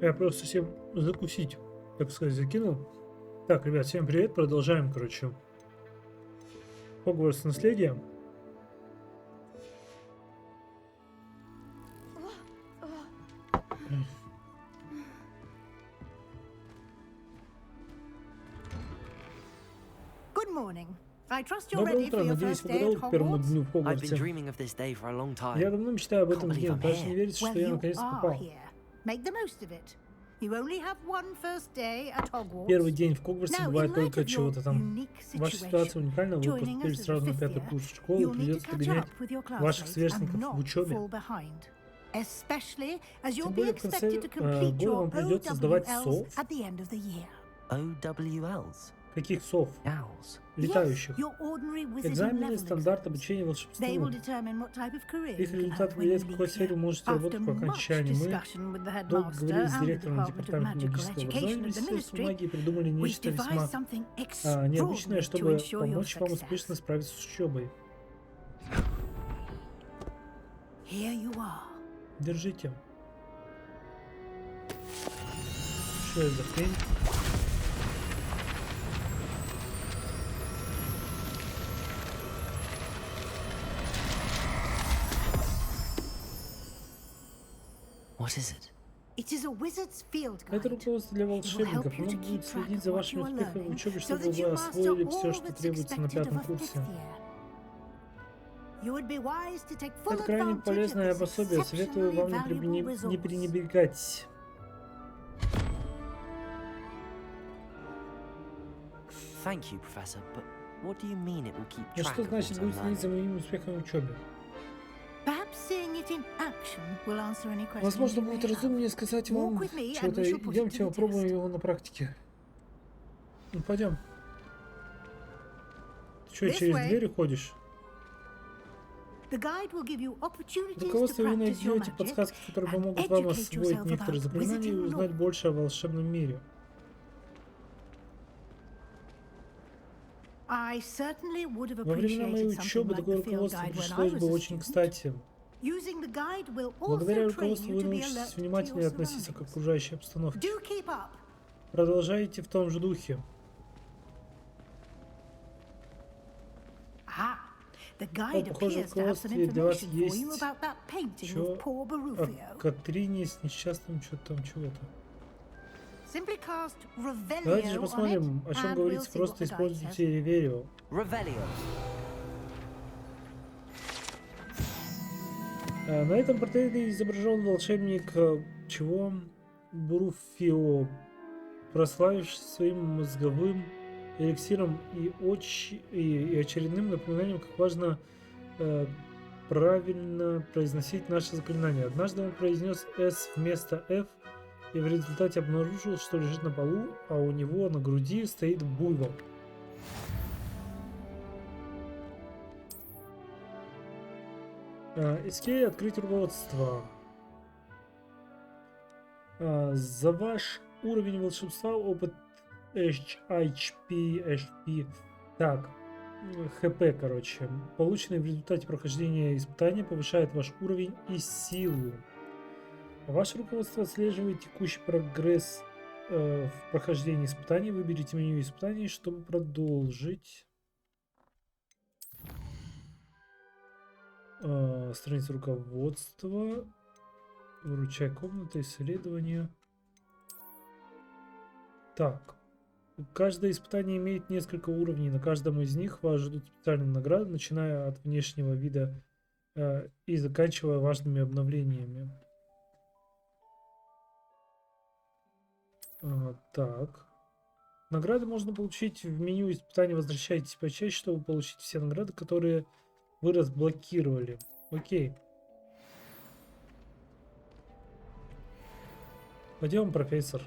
Я просто всем закусить, так сказать, закинул. Так, ребят, всем привет. Продолжаем, короче. Hogwarts наследие. Доброе утро, надеюсь, вы готовы к первому дню в Хогвартсе. Я давно мечтаю об этом дне, даже не верится, что я наконец попал. Первый день в Хогвартсе бывает только чего-то там. Ваша ситуация уникальна, вы поступили сразу на 5-й курс школы, и придется догонять ваших сверстников в учебе. Тем более в конце года вам придется сдавать сов. Каких сов? Летающих. Экзамены, стандарт обучения волшебству. Их результат влияет, в какой сфере вы можете работать по окончании. Мы долго говорили с директором департамента магического образования Министерства магии и придумали нечто весьма необычное, чтобы помочь вам успешно справиться с учебой. Держите. Что это за хрень? Это руководство для волшебников. Оно будет следить за вашими успехами в учебе, чтобы вы освоили все, что требуется на 5-м курсе. Это крайне полезное пособие. Советую вам не пренебрегать. Но что значит будет следить за моими успехами в учебе? Возможно, будет разумнее сказать вам что-то. Идемте попробуем его на практике. Ну, пойдем. Ты что, через двери ходишь? В руководстве вы найдете подсказки, которые помогут вам освоить некоторые заклинания и узнать больше о волшебном мире. Во времена моей учебы такое руководство пришлось бы очень кстати. Благодаря руководству вы научитесь внимательнее относиться к окружающей обстановке. Продолжайте в том же духе. Похоже, в руководстве для вас есть чё? О Катрине с несчастным что-то там чего-то. Давайте же посмотрим, о чем говорится, просто используйте Реверио. На этом портрете изображен волшебник чего? Буруфио, прославившийся своим мозговым эликсиром и очередным напоминанием, как важно правильно произносить наши заклинания. Однажды он произнес S вместо F и в результате обнаружил, что лежит на полу, а у него на груди стоит буйвол. XaS открыть руководство. За ваш уровень волшебства, опыт HP, так, ХП, короче, полученный в результате прохождения испытания, повышает ваш уровень и силу. Ваше руководство отслеживает текущий прогресс в прохождении испытаний. Выберите меню испытаний, чтобы продолжить. Страница руководства. Выручай комната, исследования. Так. Каждое испытание имеет несколько уровней. На каждом из них вас ждут специальные награды, начиная от внешнего вида и заканчивая важными обновлениями. Так. Награды можно получить в меню испытаний. Возвращайтесь почаще, чтобы получить все награды, которые вы разблокировали. Окей. Пойдем, профессор.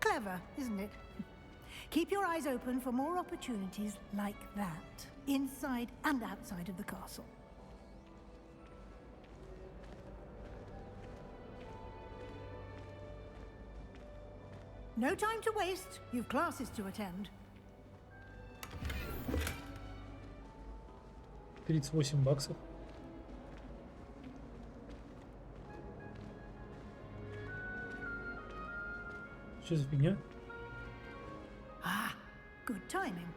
Clever, isn't it? Keep your eyes open for more opportunities like that, inside and outside of the castle. No time to waste. You've classes to attend. 38 баксов. Что за фигня? Ah, good timing.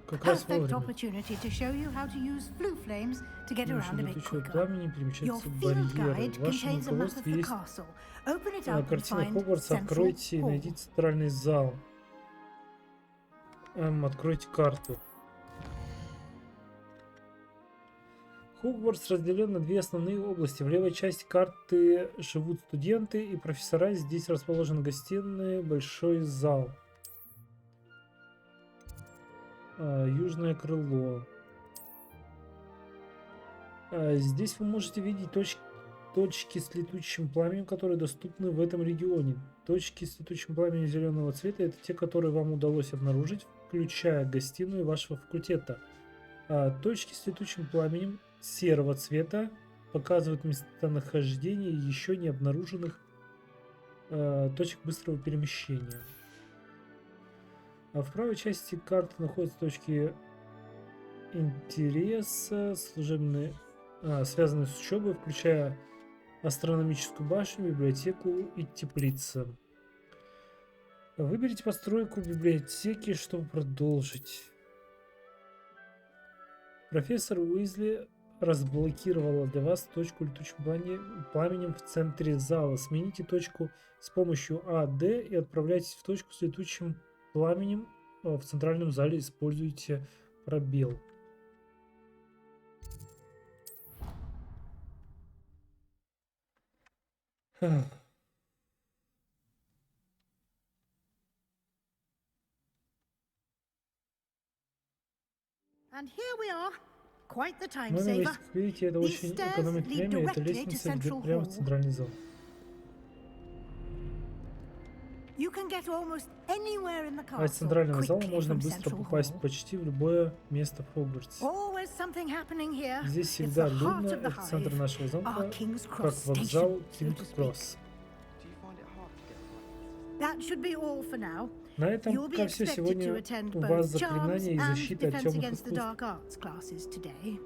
Как раз Perfect вовремя. opportunity to show you how to use flue flames to get around a bit Летучего quicker. пламени Your перемещаются field барьеры. guide В вашем contains a map руководстве of the есть castle. Open it up and картина find Хогвартса. Central Откройте и Hall. найдите центральный зал. Откройте карту. Хогвартс разделен на две основные области. В левой части карты живут студенты и профессора. Здесь расположены гостиные, большой зал. Южное крыло. Здесь вы можете видеть точки с летучим пламенем, которые доступны в этом регионе. Точки с летучим пламенем зеленого цвета — это те, которые вам удалось обнаружить, включая гостиную вашего факультета. Точки с летучим пламенем серого цвета показывают местонахождение еще не обнаруженных точек быстрого перемещения. А в правой части карты находятся точки интереса, служебные, связанные с учебой, включая астрономическую башню, библиотеку и теплицы. Выберите постройку библиотеки, чтобы продолжить. Профессор Уизли разблокировала для вас точку летучим пламенем в центре зала. Смените точку с помощью АД и отправляйтесь в точку с летучим пламенем в центральном зале. Используйте пробел. And here we are. Quite the time Ну, saver. как видите, это очень экономит время. Эта лестница ведет прямо в центральный зал. You can get almost anywhere in the А из castle центрального зала quickly можно from быстро Central попасть Hall. почти в любое место в Хогвартсе. Always something happening here. Здесь It's всегда the heart людно, of the это центр hive, нашего замка, our King's как Cross вокзал station, so to Кингс-Кросс. That should be all for now. На этом You'll be пока все. expected Сегодня to attend у вас both charms заклинания и and защита от defense темных against the искусств. dark arts classes today.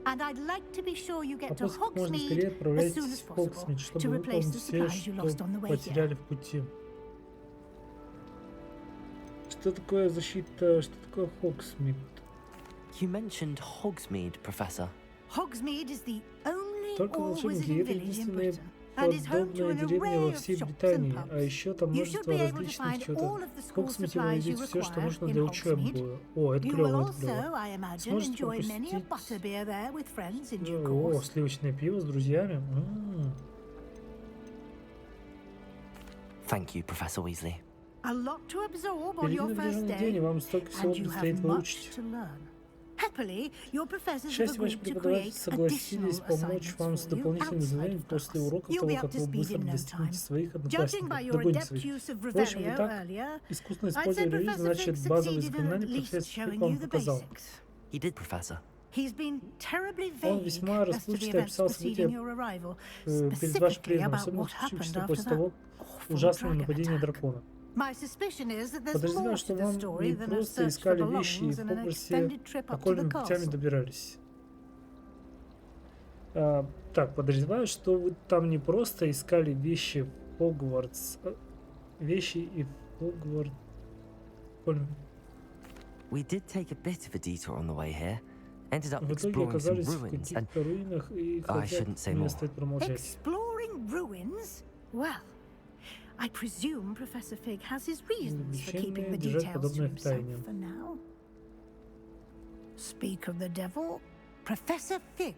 And I'd like to be sure you А get to после как можно скорее Hogsmeade as soon отправляйтесь as в possible Хогсмит, to чтобы replace выполнить the все, supplies you lost on the что way потеряли here. в пути. Что такое защита? Что такое Хогсмит? You mentioned Hogsmeade, Professor. Hogsmeade is the only Только волшебники, all-wizarding это village in единственная Britain and is home to подобная an деревня во array of всей shops and Британии, а pubs. еще там You should множество be able to различных find чего-то. all of the В school Хогсмите вы supplies you найдете все, что require нужно in для Hogsmeade. учебы. О, это You will клево, это also, клево. I imagine, Сможете enjoy many a пропустить... butterbeer there with friends in due О, course. сливочное пиво с друзьями. Thank you, Professor Weasley. A lot to absorb on Впереди your first напряженный день, и day, вам столько всего and you предстоит have much выучить. to learn. Happily, your professors К have счастью, ваши agreed to преподаватели create согласились additional помочь вам assignments с for you дополнительными outside заданиями of после class. уроков You'll того, be up как to вы speed быстро in no time. достигнете своих Judging by одноклассников. your Догоните adept своих. use of В общем, Revelio итак, earlier, искусственно I'd say используя релиз, Professor Fig значит, базовые succeeded in заклинания at least профессор Фиг showing вам you the показал. basics. He did, Professor. He's been terribly Он vague весьма as to the расплывчато events описал preceding события your arrival, перед вашим specifically приездом, about особенно what happened случившееся after после that того awful ужасного dragon нападения attack. дракона. My suspicion is that there's Подозреваю, more что to the вам story не than a просто search for искали вещи и belongings в and an Хогвартсе extended trip up to the окольными путями castle. добирались. Так, подозреваю, что вы там не просто искали вещи в Хогвартс, вещи и в Хогвартс. We did take a bit of a detour on the way here. Ended up В итоге exploring some оказались в ruins and каких-то руинах, и I хотя shouldn't say мне more. стоит промолчать. Exploring ruins? Well, I presume Professor Fig has his reasons for keeping the Увлечение держать details to подобное в himself тайне. for now. Speak of the devil, Professor Fig.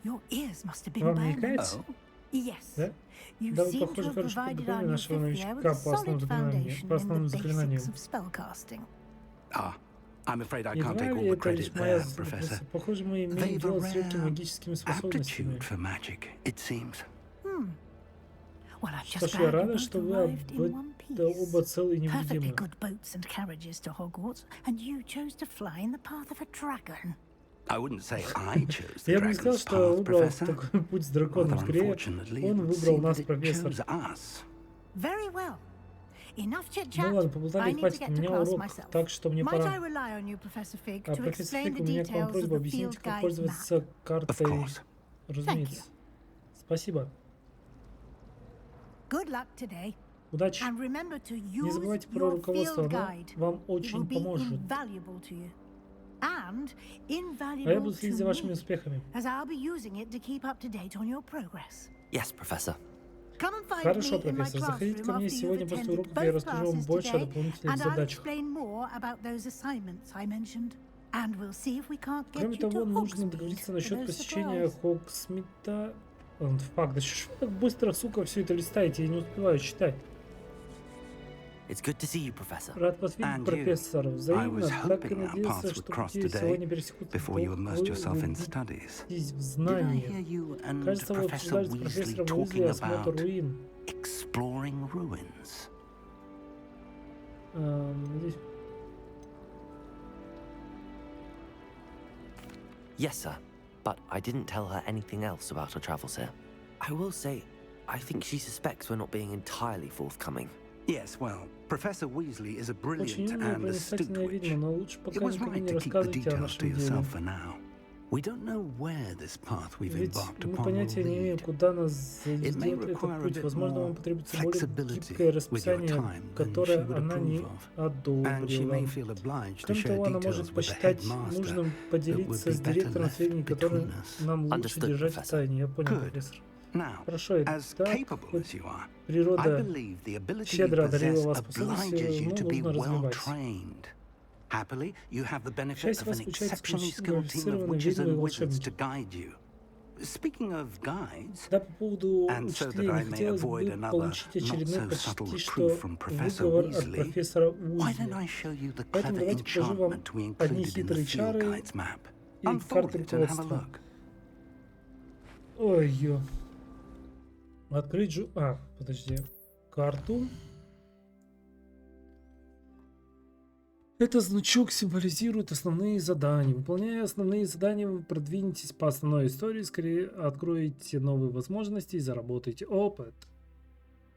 Your ears must have been Вам burning. намекаете? Yes. Да? You Да, вы, seem to похоже, have хорошо provided our подготовили new нашего fifth year with новичка a по основным solid заклинаниям. foundation По in the основным basics заклинаниям. of spellcasting. I'm afraid I Едва can't take all ли the это лишь credit моя there, заслуга. Professor. Похоже, мы имеем They've a дело с редкими rare магическими способностями. aptitude for magic, it seems. Well, I'm Что just ж, я glad you рада, both что вы arrived in one оба piece. целы и Perfectly невредимы. good boats and carriages to Hogwarts, and you chose to fly in the path of a dragon. I wouldn't say I chose the Я бы не сказал, dragon's что path, выбрал Professor. такой путь с драконом. Rather Скорее, unfortunately, он it would выбрал seem нас, that it профессор. chose us. Very well. Enough Ну chit-chat. ладно, I поболтали need to хватит, get у to меня class урок, myself. так что мне Might I пора. rely on you, Professor Fig, А to профессор explain Фиг, the у меня к вам details of просьба, the объясните, field как guide map? пользоваться Of картой. course. Разумеется. Спасибо. Good luck today. Удачи! And remember to Не use забывайте про your руководство, field оно guide. вам It will очень be поможет. invaluable to you. And А я invaluable буду to следить за вашими me, успехами. as I'll be using it to keep up to date on your progress. Yes, Professor. Come and find Хорошо, me in my профессор. Заходите classroom ко мне after you've сегодня после attended уроков, я both расскажу вам classes больше о today, дополнительных and I'll задачах. explain more about those assignments I mentioned. And we'll see if we can't get Кроме you того, to нужно Hogsmeade договориться for насчет those посещения supplies. Хогсмита. Фак, да что ж вы так быстро, сука, все это листаете, я не успеваю читать. It's good to see you, Professor. Рад вас видеть, And you. профессор. I Взаимно, was так и hoping our надеялся, paths would что cross пути сегодня today пересекутся, before you immersed yourself in вы studies. углубитесь в Did I hear знания. you and Кажется, вы Professor обсуждали с Weasley профессором Уизли talking осмотр about руин. exploring ruins? Здесь Yes, sir. But I didn't tell her anything else about our travels here. I will say, I think she suspects we're not being entirely forthcoming. Yes, well, Professor Weasley is a очень brilliant умная, and astute проницательная witch. ведьма, но лучше It пока was никому right не to keep the рассказывайте о details to нашем деле. yourself for now. We don't know where this path we've Ведь embarked мы upon will понятия не имеем, lead. куда нас It may заведет этот require a путь. bit Возможно, more вам потребуется более flexibility гибкое with your расписание, time than she которое would она не approve of. And she may одобрила. feel obliged to Кроме share того, она details может with the посчитать headmaster нужным that would поделиться be с better директором left сведениями, которые between us. нам лучше Understood, держать в Professor. тайне. Я понял, Good. профессор. Now, Хорошо, as так capable вот as you are, I природа believe the ability you щедро одарила possess вас способностью, obliges you но to be нужно well развивать. trained. Happily, you have the benefit Счастье of вас an включает exceptionally исключительно skilled team of квалифицированные witches ведьмы и and wizards to волшебники. guide you. Speaking of guides, Да, по поводу and so that учителей, I не may хотелось avoid бы another получить not очередной so subtle почти что reproof from Professor выговор от Weasley, профессора why don't Уизли. I show you the Поэтому clever давайте покажу вам enchantment we одни included in the хитрые field чары guide's map? и Unfold карты it and have a руководства. look. Ой-ё. Открыть же... подожди. Карту. Этот значок символизирует основные задания. Выполняя основные задания, вы продвинетесь по основной истории, скорее откроете новые возможности и заработаете опыт.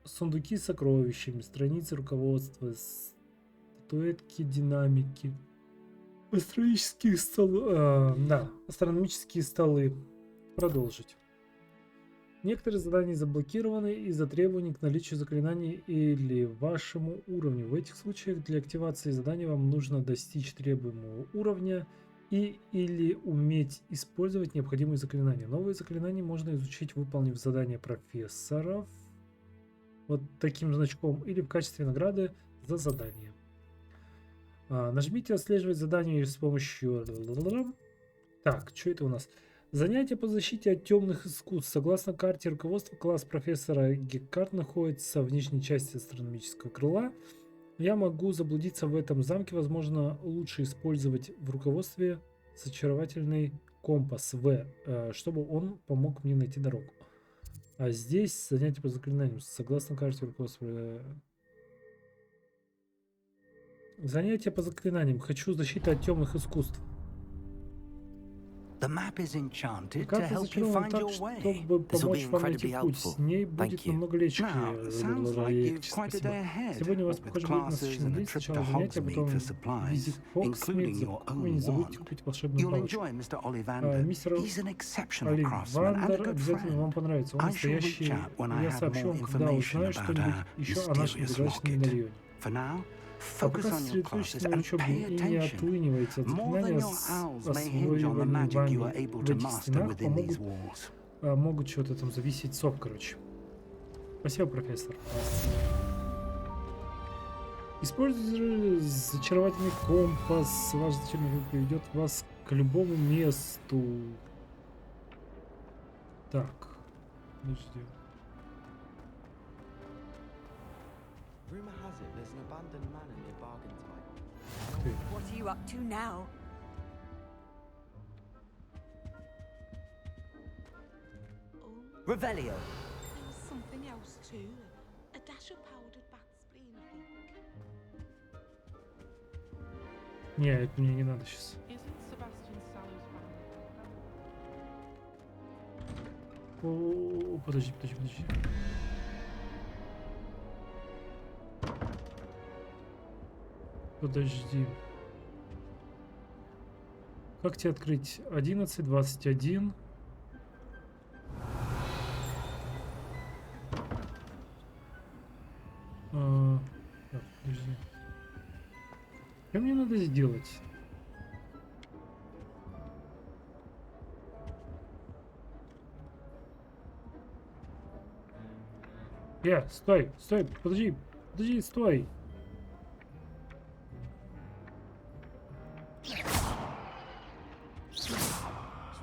Сундуки с сокровищами, страницы руководства, статуэтки динамики, астрономические столы. Астрономические столы. Продолжить. Некоторые задания заблокированы из-за требований к наличию заклинаний или вашему уровню. В этих случаях для активации задания вам нужно достичь требуемого уровня и или уметь использовать необходимые заклинания. Новые заклинания можно изучить, выполнив задание профессоров вот таким значком или в качестве награды за задание. Нажмите «Отслеживать задание» с помощью... Так, что это у нас? Занятие по защите от темных искусств. Согласно карте руководства, класс профессора Геккарт находится в нижней части астрономического крыла. Я могу заблудиться в этом замке. Возможно, лучше использовать в руководстве зачаровательный компас В, чтобы он помог мне найти дорогу. А здесь занятие по заклинаниям. Согласно карте руководства... Занятие по заклинаниям. Хочу защиты от темных искусств. The map is enchanted to Карта help you зачарована find так, your way. чтобы This will помочь be вам найти incredibly путь. С helpful. ней Thank будет you. намного легче. Now, it sounds like you've quite a day ahead, Сегодня у вас, with похоже, будет classes насыщенный and a день. trip Сначала to занятия, Hogsmeade потом for supplies, визит в including Хогсмит. your Вы не own забудьте wand. купить волшебную You'll палочку. enjoy Mr. Ollivander. Мистер He's an exceptional craftsman and a Оливандер good обязательно вам friend. понравится. Он I shall настоящий. reach out when I Я have сообщу more вам, когда information узнаю about что-нибудь our еще о нашем mysterious загадочном locket. медальоне. For now, А пока focus on your classes сосредоточьтесь на and учебе pay и не attention. отлынивайте от More than заклинания, your owls may hinge on the освоиваемые magic you are вами able в to этих master стенах, within these walls. могут что-то там зависеть сок, короче. Спасибо, профессор. Используйте зачаровательный компас. Ваш зачаровательный компас приведет вас к любому месту. Так. Подожди. Rumor has it there's an abandoned manor near Bargain Time. Ты. What are you up to now? Revelio. There was something else too. A dash of powdered bat spleen, I think. Не, это мне не надо сейчас. Isn't Sebastian Sallow's family? О, подожди. Подожди. Как тебе открыть? 11:21. Что мне надо сделать? Стой, стой, подожди, подожди, стой.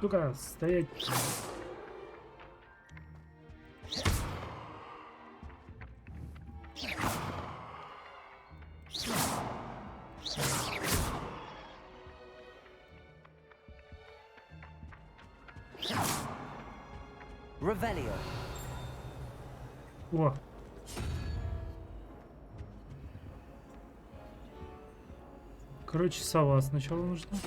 Сука, стоять. Revelio. О. Короче, сова сначала нужна.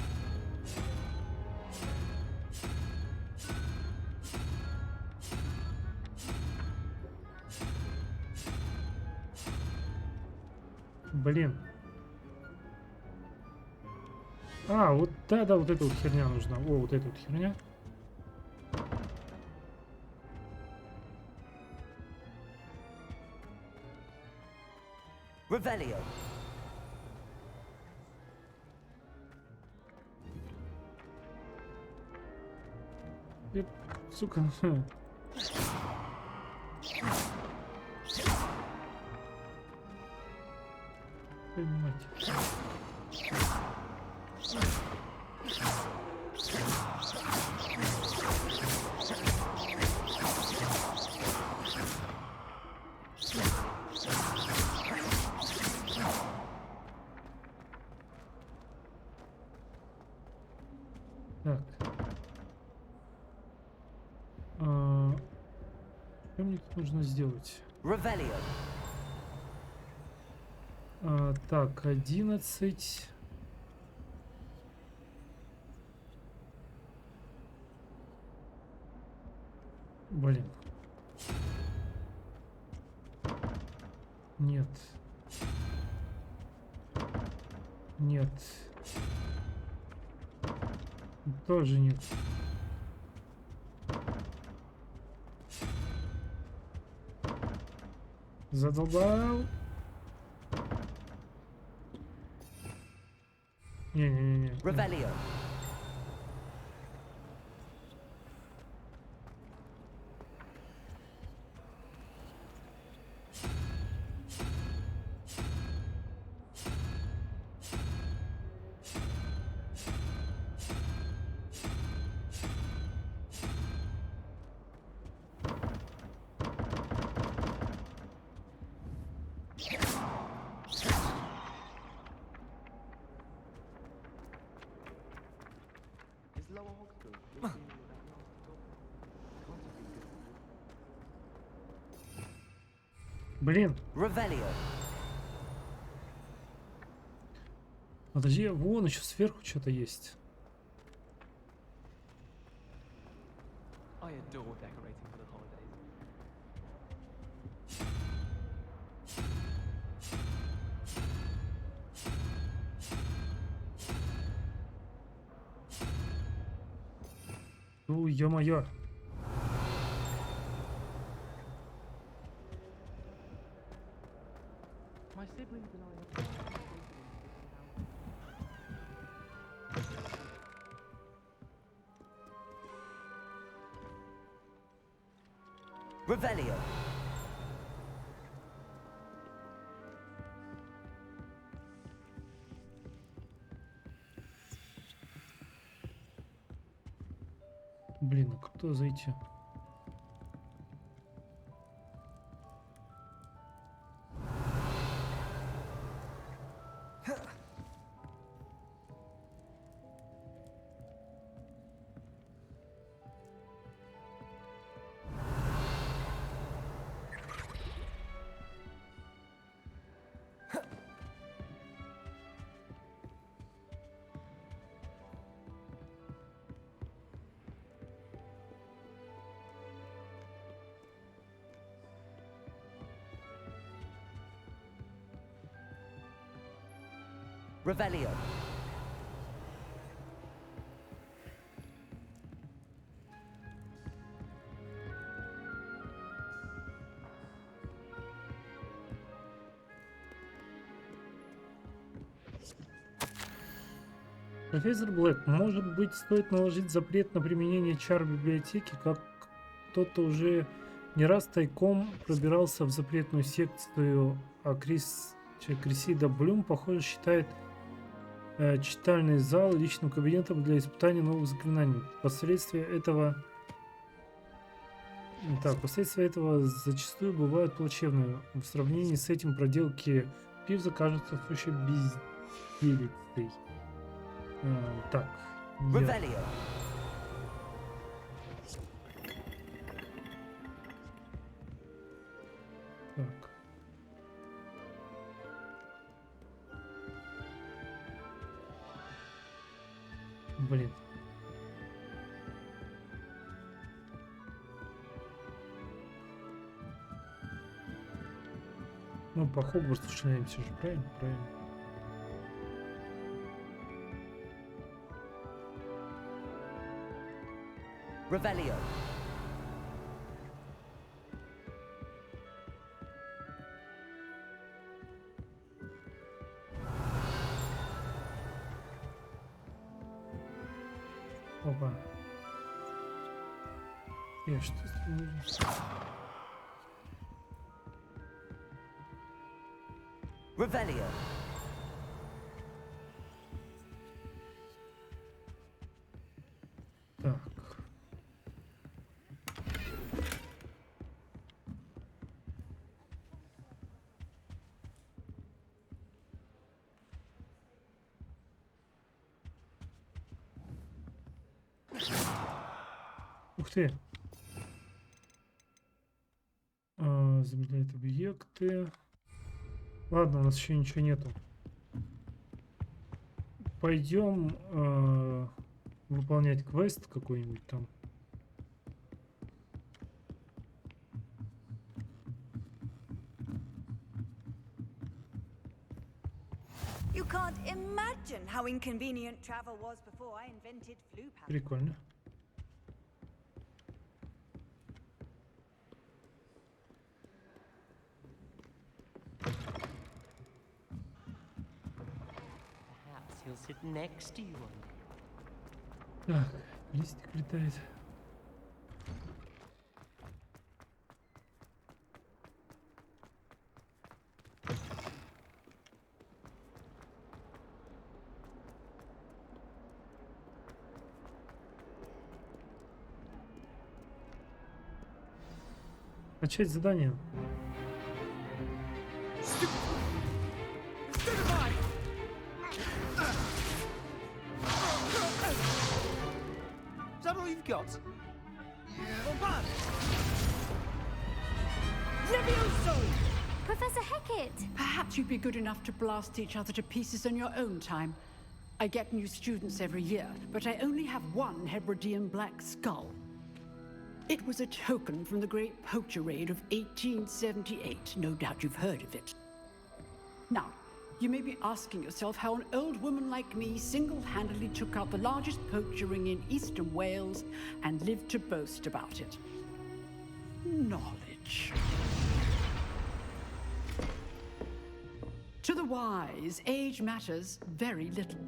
Блин. А, вот да, вот эта вот херня нужна. О, вот эта вот херня. Revelio. Сука. Понимаете. Так. Что мне тут нужно сделать? Revelio. Так, 11. Блин. Нет. Нет. Тоже нет. Задолбал. Не-не-не. Revelio. Is Lower Hogspool just dealing with that nasty dog? Can't have been good for you. Блин. Revelio. Подожди, вон еще сверху что-то есть. I adore decorating for the holidays. Ну, ё-моё. My siblings and I have Revelio. Блин, а куда зайти? Revelio. Профессор Блэк, может быть, стоит наложить запрет на применение чар в библиотеке, как кто-то уже не раз тайком пробирался в запретную секцию, а Крисида Блюм, похоже, считает читальный зал личным кабинетом для испытания новых заклинаний. Последствия этого зачастую бывают плачевными. В сравнении с этим проделки Пивза кажутся сущей безделицей. Так. Revelio. Так. Блин. Ну, по Хогвартсу шляемся же, правильно? Правильно. Revelio. Опа. Что с этим нужно? Revelio. Так. Ух ты. Замедляет объекты. Ладно, у нас еще ничего нету. Пойдем выполнять квест какой-нибудь там. You can't imagine how inconvenient travel was before I invented flu powder. Прикольно. Perhaps he'll sit next to you one day. Так, листик летает. Начать задание. Is that all you've got? Professor Hecat! Perhaps you'd be good enough to blast each other to pieces on your own time. I get new students every year, but I only have one Hebridean black skull. It was a token from the Great Poacher Raid of 1878. No doubt you've heard of it. Now, you may be asking yourself how an old woman like me single-handedly took out the largest poacher ring in eastern Wales and lived to boast about it. Knowledge. To the wise, age matters very little.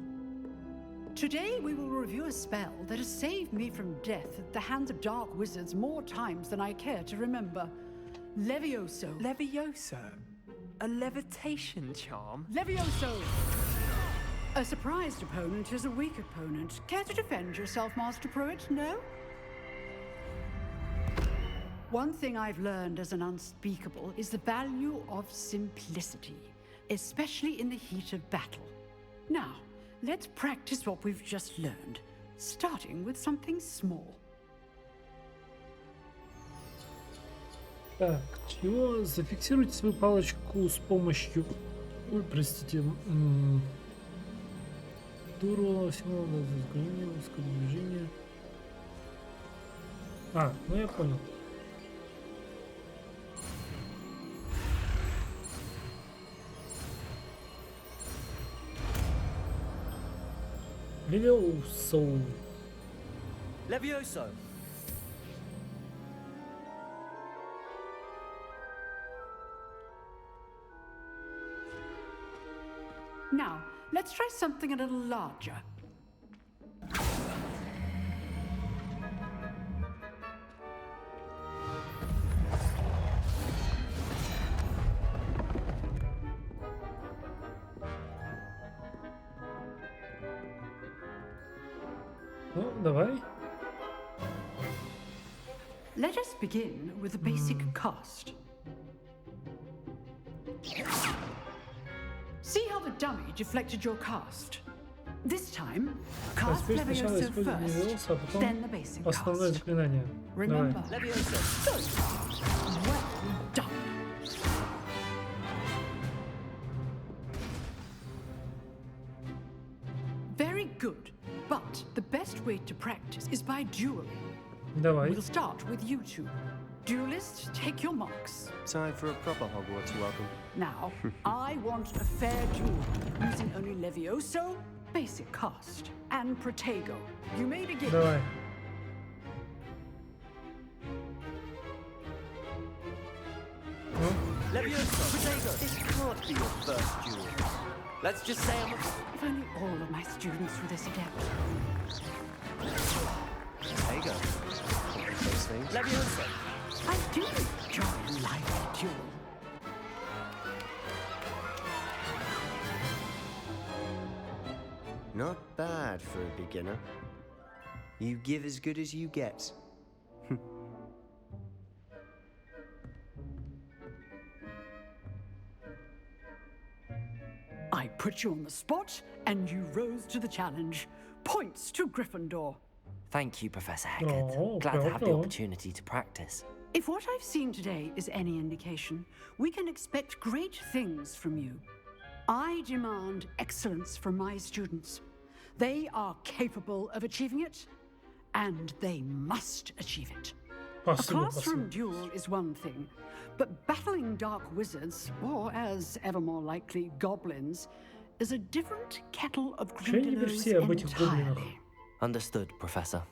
Today we will review a spell that has saved me from death at the hands of dark wizards more times than I care to remember. Levioso. Levioso? A levitation charm? Levioso! A surprised opponent is a weak opponent. Care to defend yourself, Master Pruitt? No? One thing I've learned as an unspeakable is the value of simplicity, especially in the heat of battle. Now, let's practice what we've just learned, starting with something small. Так, чего? Зафиксируйте свою палочку с помощью... Ой, простите. Туру, всего движения. А, ну я понял. Levioso. Levioso. Now, let's try something a little larger. Ну, давай. Let us begin with the basic cast. See how the dummy deflected your cast? This time, cast Теперь сначала Levioso используй Leviosa, а first, потом then the basic основное cast. заклинание. Remember. Давай. Well done. Very good, but the best way to practice is by dueling. Давай. We'll start with you two. Duelists, take your marks. Time for a proper Hogwarts welcome. Now, I want a fair duel, using only Levioso, basic cast, and Protego. You may begin. Давай. Ну, Levioso, Protego, this can't be your first duel. Let's just say I'm... If only all of my students were this adept. Protego. Those things. Levioso. I do enjoy a lively duel. Not bad for a beginner. You give as good as you get. I put you on the spot, and you rose to the challenge. Points to Gryffindor. Thank you, Professor Hecat. Oh, Glad to have the bravo. opportunity to practice. If what I've seen today is any indication, we can expect great things from you. I demand excellence from my students. They are capable of achieving it, and they must achieve it. A Спасибо, classroom спасибо. duel is one thing, but battling dark wizards, or as ever more likely, goblins, is a different kettle of Чё они теперь Grindylows все об этих гоблинах? entirely. Understood, Professor.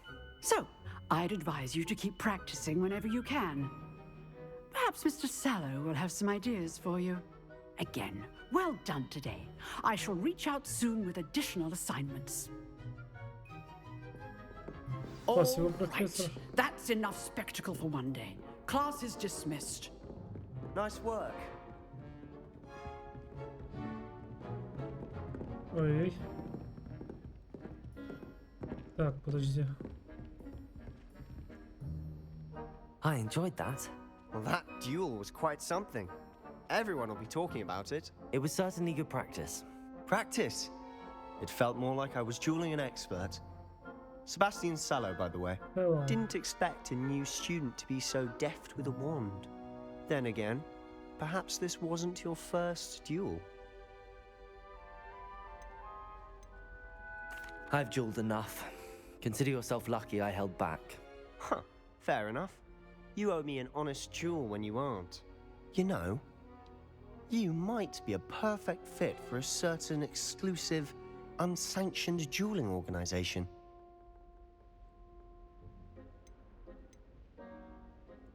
So, I'd advise you to keep practicing whenever you can. Perhaps Mr. Sallow will have some ideas for you. Again, well done today. I shall reach out soon with additional assignments. Спасибо, All профессор. that's enough spectacle for one day. Class is dismissed. Nice work. Ой. Так, подожди. I enjoyed that. Well, that duel was quite something. Everyone will be talking about it. It was certainly good practice. Practice. It felt more like I was dueling an expert. Sebastian Sallow, by the way. Hello. Didn't expect a new student to be so deft with a wand. Then again, perhaps this wasn't your first duel. I've dueled enough. Consider yourself lucky I held back. Huh, fair enough. You owe me an honest duel when you aren't. You know, you might be a perfect fit for a certain exclusive, unsanctioned dueling organization.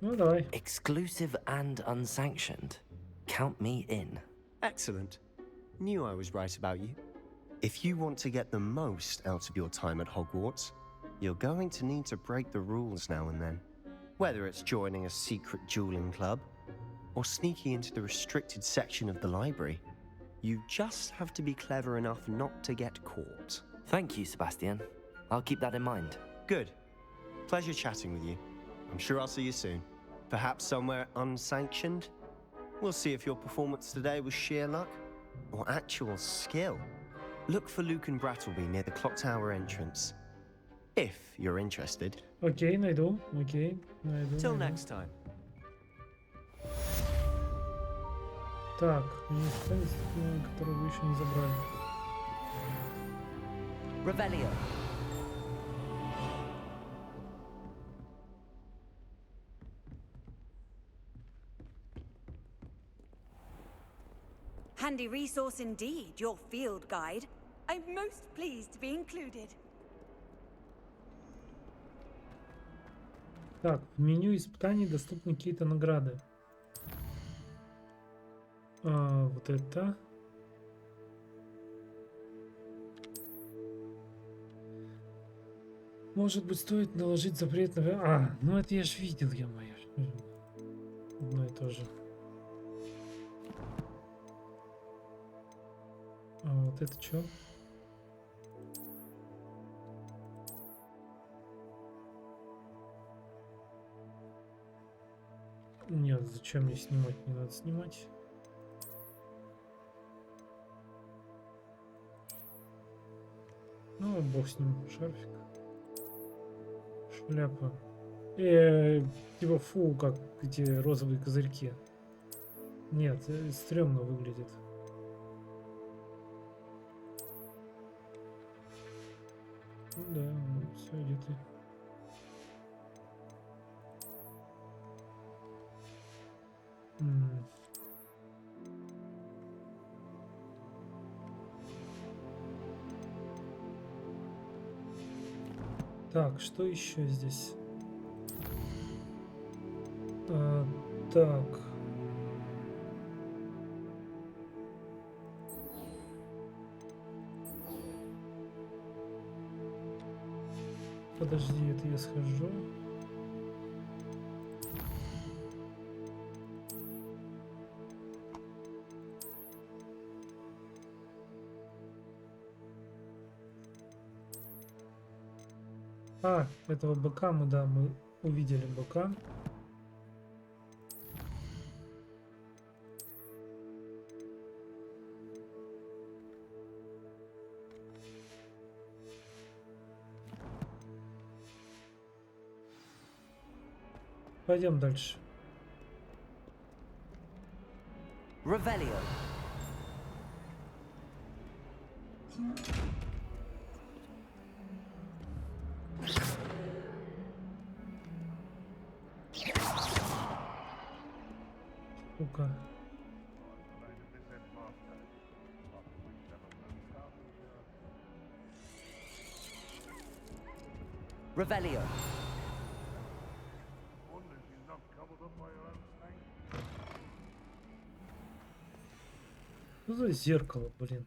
Ну, давай. Exclusive and unsanctioned. Count me in. Excellent. Knew I was right about you. If you want to get the most out of your time at Hogwarts, you're going to need to break the rules now and then. Whether it's joining a secret dueling club, or sneaking into the restricted section of the library, you just have to be clever enough not to get caught. Thank you, Sebastian. I'll keep that in mind. Good. Pleasure chatting with you. I'm sure I'll see you soon. Perhaps somewhere unsanctioned? We'll see if your performance today was sheer luck or actual skill. Look for Luke and Brattleby near the clock tower entrance. If you're interested. Окей, найду. Окей, найду. Till найду. next time. Так, места, которые вы еще не забрали. Revelio. Handy resource indeed, your field guide. I'm most pleased to be included. Так, в меню испытаний доступны какие-то награды. Вот это. Может быть, стоит наложить запрет на... ну это я ж видел, ё-моё. Одно и то же. А вот это что? зачем мне снимать? Не надо снимать. Ну, бог с ним. Шарфик. Шляпа. Типа фу, как эти розовые козырьки. Нет, стрёмно выглядит. Ну да, ну, все, иди ты. Так, что еще здесь? Так. Подожди, это я схожу. Этого быка мы увидели быка. Пойдем дальше. Revelio. Сука. Revelio. Что за зеркало, блин?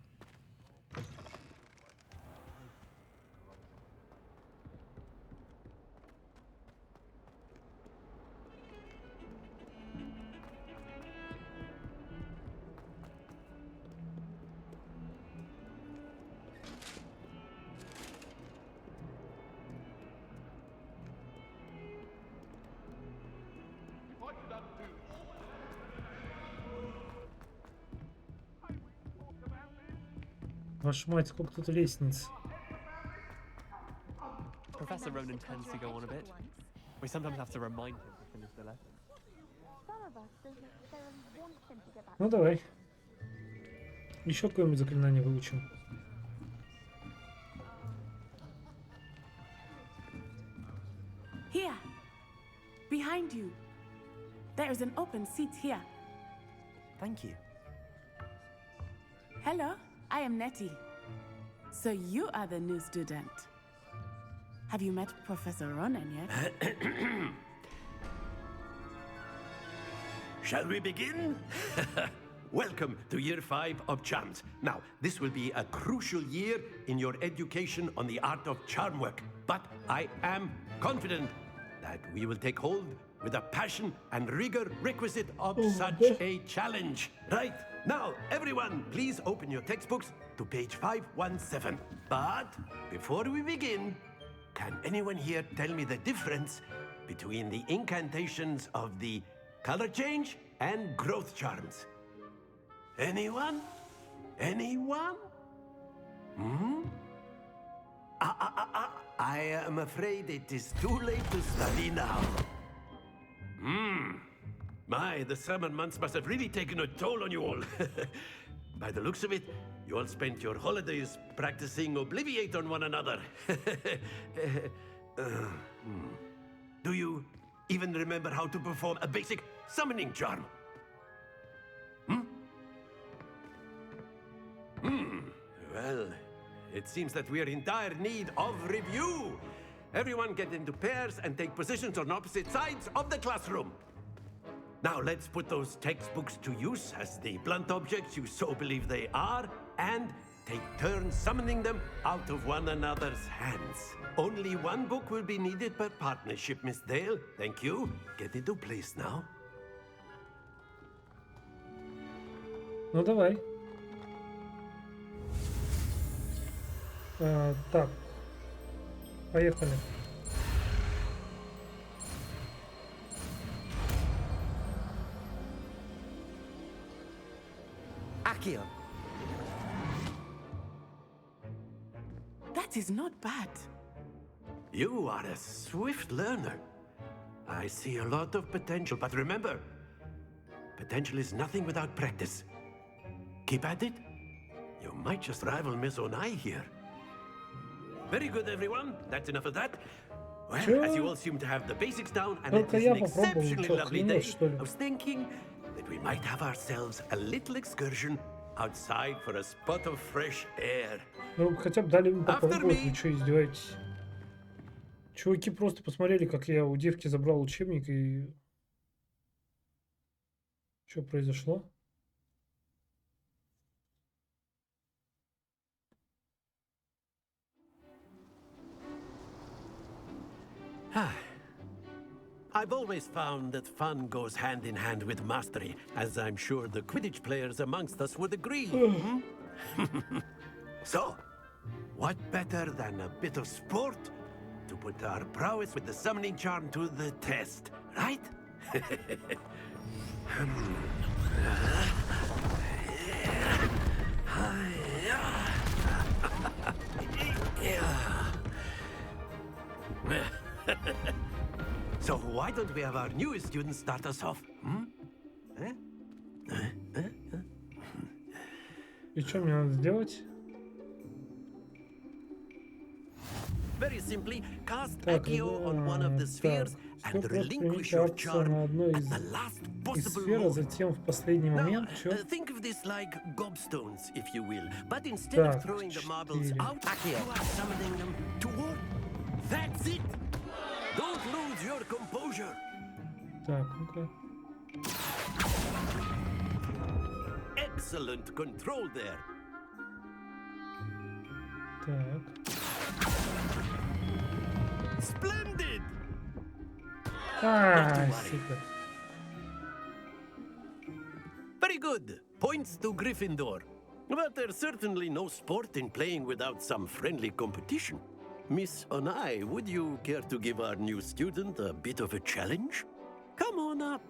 Вашу мать, сколько тут лестниц. Professor Ronan tends to go on a bit. We sometimes have to remind him to finish the lesson. Ну давай. Еще какое-нибудь заклинание выучим. Here, behind you. There is an open seat here. Thank you. Hello, I am Nettie. So you are the new student. Have you met Professor Ronan yet? Shall we begin? Welcome to year 5 of charms. Now, this will be a crucial year in your education on the art of charm work. But I am confident that we will take hold with the passion and rigor requisite of such a challenge. Right, now, everyone, please open your textbooks to page 517. But before we begin, can anyone here tell me the difference between the incantations of the color change and growth charms? Anyone? Anyone? I am afraid it is too late to study now. My, the summer months must have really taken a toll on you all. By the looks of it, you all spent your holidays practicing Obliviate on one another. Do you even remember how to perform a basic summoning charm? Well, it seems that we are in dire need of review. Everyone get into pairs and take positions on opposite sides of the classroom. Now let's put those textbooks to use as the blunt objects you so believe they are, and take turns summoning them out of one another's hands. Only one book will be needed per partnership, Miss Dale. Thank you. Get into place now. Ну давай. Так. Поехали. Accio. That is not bad. You are a swift learner. I see a lot of potential, but remember, potential is nothing without practice. Keep at it. You might just rival Miss Onai here. Very good, everyone. That's enough of that. Well, as you all seem to have the basics down, and it is an exceptionally lovely day, I was thinking that we might have ourselves a little excursion outside for a spot of fresh air. Ну, хотя бы дали мне попробовать, вы что, издеваетесь? Чуваки просто посмотрели, как я у девки забрал учебник, и... Что произошло? I've always found that fun goes hand in hand with mastery, as I'm sure the Quidditch players amongst us would agree. So, what better than a bit of sport to put our prowess with the summoning charm to the test, right? So why don't we have our newest student start us off? И что мне надо сделать? Very simply, cast Accio on one of the spheres and relinquish your charm at the last possible moment. Затем в последний момент, Think of this like gobstones, if you will. But instead of throwing the marbles out, you are summoning them toward. That's it! Don't lose your composure. Так, ну-ка. Excellent control there. Так. Splendid! Супер. Very good. Points to Gryffindor. But there's certainly no sport in playing without some friendly competition. Miss Onai, would you care to give our new student a bit of a challenge? Come on up.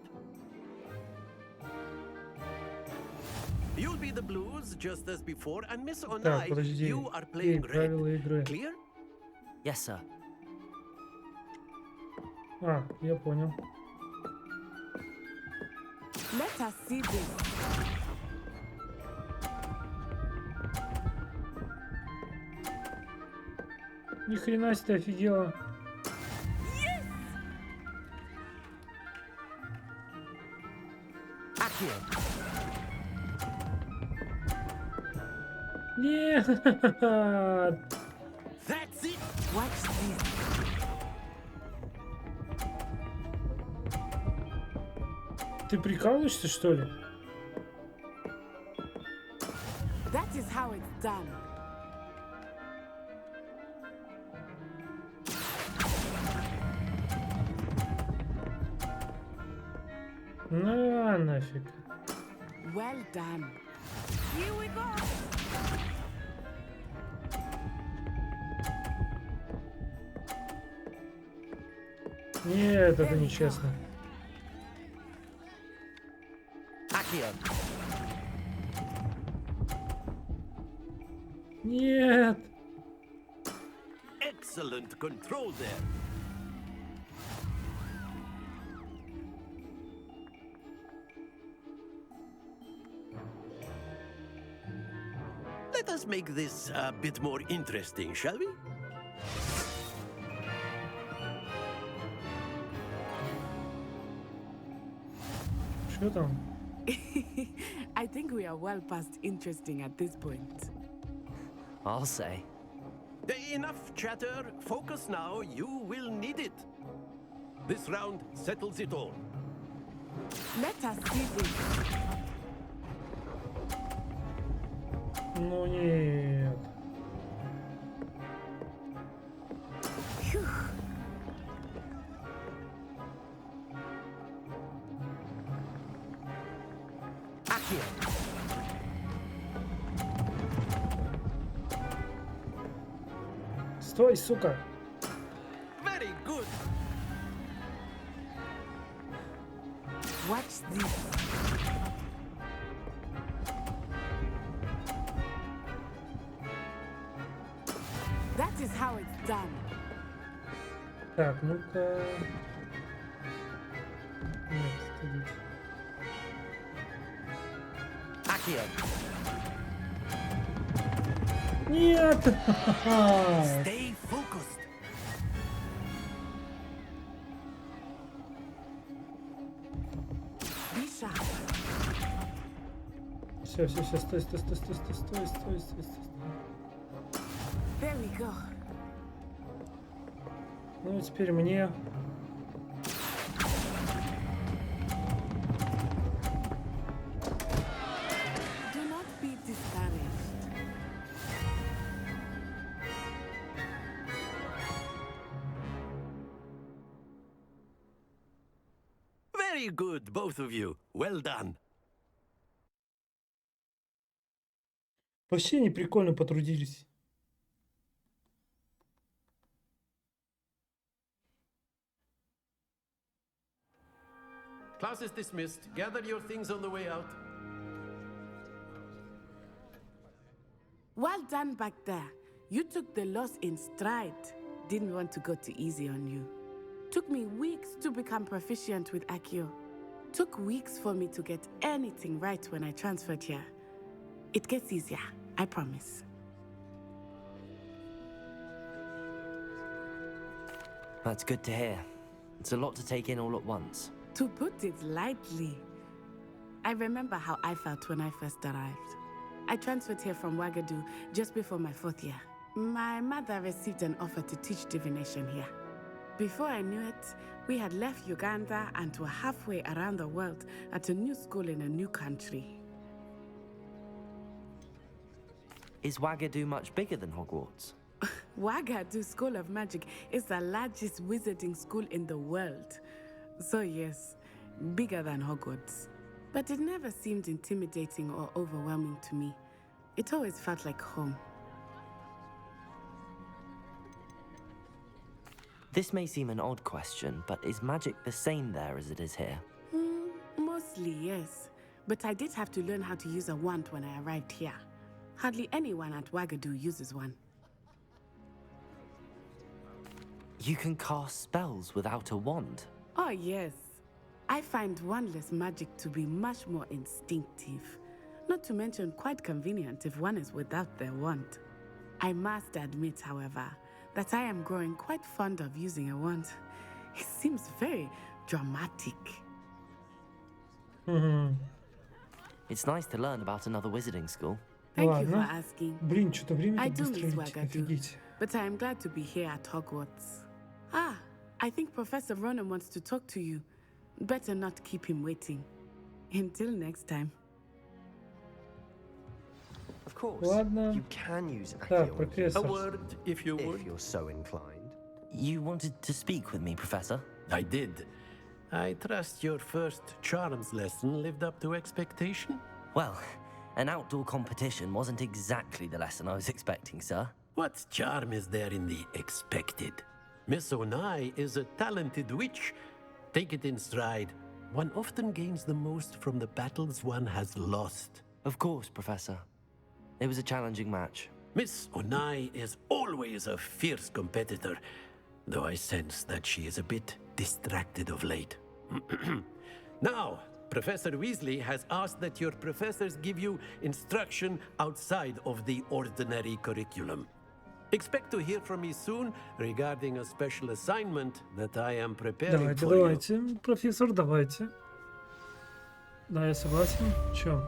You'll be the Blues, just as before, and Miss Onai, you are playing red. Clear? Yes, sir. Я понял. Let us see this. Ни хрена себе, офигела. Нет. That's it. Watch this. Ты прикалываешься, что ли? That is how it's done. На нафиг. Well done. Here we go. Нет, это нечестно. Нет. Excellent control there. Let us make this a bit more interesting, shall we? Что там? I think we are well past interesting at this point. I'll say. Enough chatter. Focus now. You will need it. This round settles it all. Let us see this. Ну нет. Стой, сука. Very good. Watch this. Now it's done. Так, ну-ка. Нет, студить. Accio. Нет! Stay focused. Be sharp. Все, стой. There we go. Ну, теперь мне... Do not be discouraged. Very good, both of you. Well done. Вообще они прикольно потрудились. Class is dismissed. Gather your things on the way out. Well done back there. You took the loss in stride. Didn't want to go too easy on you. Took me weeks to become proficient with Accio. Took weeks for me to get anything right when I transferred here. It gets easier, I promise. That's good to hear. It's a lot to take in all at once. To put it lightly, I remember how I felt when I first arrived. I transferred here from Ouagadougou just before my 4th year. My mother received an offer to teach divination here. Before I knew it, we had left Uganda and were halfway around the world at a new school in a new country. Is Ouagadougou much bigger than Hogwarts? Ouagadougou School of Magic is the largest wizarding school in the world. So yes, bigger than Hogwarts. But it never seemed intimidating or overwhelming to me. It always felt like home. This may seem an odd question, but is magic the same there as it is here? Mostly, yes. But I did have to learn how to use a wand when I arrived here. Hardly anyone at Ouagadougou uses one. You can cast spells without a wand? Oh, yes. I find wandless magic to be much more instinctive. Not to mention quite convenient if one is without their wand. I must admit, however, that I am growing quite fond of using a wand. It seems very dramatic. It's nice to learn about another wizarding school. Thank you for asking. Блин, что-то время I так do быстро miss летит, Ouagadougou, офигеть. but I am glad to be here at Hogwarts. Ah, I think Professor Ronan wants to talk to you. Better not keep him waiting. Until next time. Of course, Ладно. you can use Так, Accio профессор. A word, if you would. if you're so inclined. You wanted to speak with me, Professor? I did. I trust your first charms lesson lived up to expectation? Well, an outdoor competition wasn't exactly the lesson I was expecting, sir. What charm is there in the expected? Miss Onai is a talented witch. Take it in stride. One often gains the most from the battles one has lost. Of course, Professor. It was a challenging match. Miss Onai is always a fierce competitor, though I sense that she is a bit distracted of late. Now, Professor Weasley has asked that your professors give you instruction outside of the ordinary curriculum. Expect to hear from me soon regarding a special assignment that I am preparing for you. Давайте, профессор, давайте. Да, я согласен. Чё?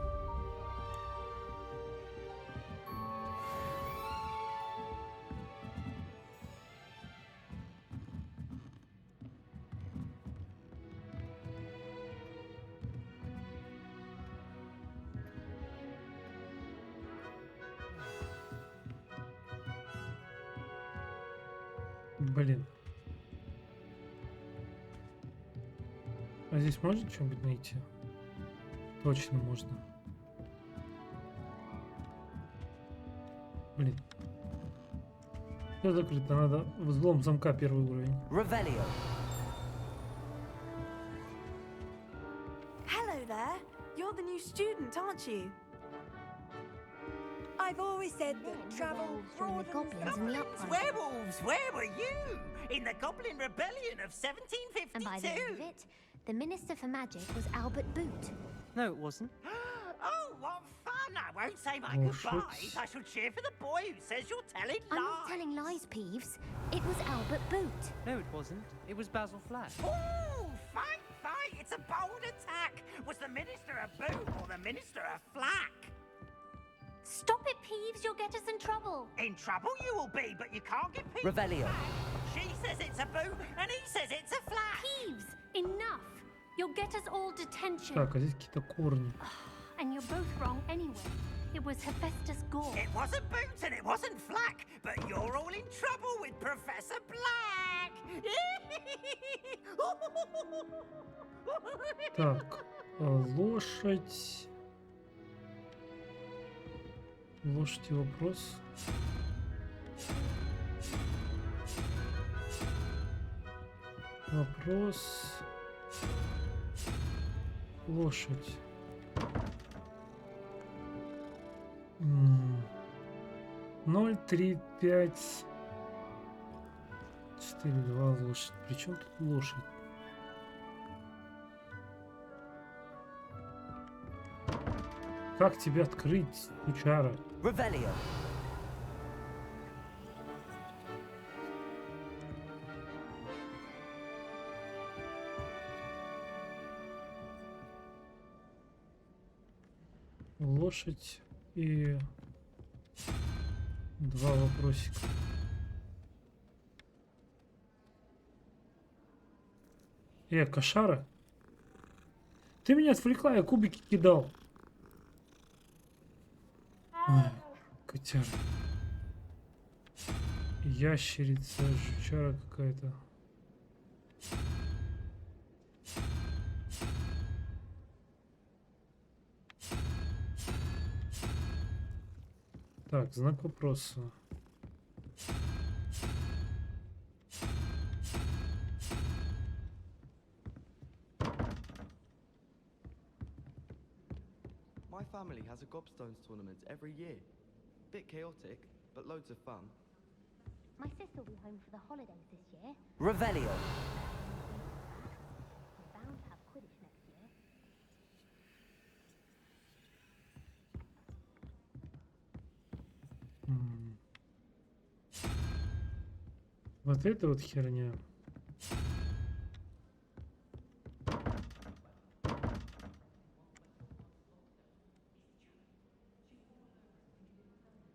Блин. А здесь можно что-нибудь найти? Точно можно. Блин. Все закрыто, надо взлом замка первый уровень. Revelio. Hello there. You're the new student, aren't you? I've always said that travel broadens... Goblins and the uprising. Werewolves, where were you? In the Goblin Rebellion of 1752. And by the end of it, the Minister for Magic was Albert Boot. No, it wasn't. Oh, what fun! I won't say my goodbyes. I shall cheer for the boy who says you're telling lies. I'm not telling lies, Peeves. It was Albert Boot. No, it wasn't. It was Basil Flack. Ooh, fight, fight! It's a bold attack. Was the Minister a Boot or the Minister a Flack? Stop it, Peeves. You'll get us in trouble. In trouble you will be, but you can't get Peeves. Revelio. She says it's a Boot, and he says it's a Flack. Peeves, enough. You'll get us all detention. Так, а здесь какие-то корни. And you're both wrong anyway. It was Hephaestus Gore. It wasn't Boot and it wasn't Flack, but you're all in trouble with Professor Black. Так, лошадь. Лошадь и вопрос. Вопрос. Лошадь. 0, 3, 5, 4, 2 лошадь. Причем тут лошадь? Как тебя открыть, сучара? Revelio. Лошадь и 2 вопросика. Кошара? Ты меня отвлекла, я кубики кидал. Ой, котяра. Ящерица, жучара какая-то. Так, знак вопроса. My family has a gobstones tournament every year. Bit chaotic, but loads of fun. My sister will be home for the holidays this year. Revelio. We're bound to have Quidditch next year. Вот это вот херня.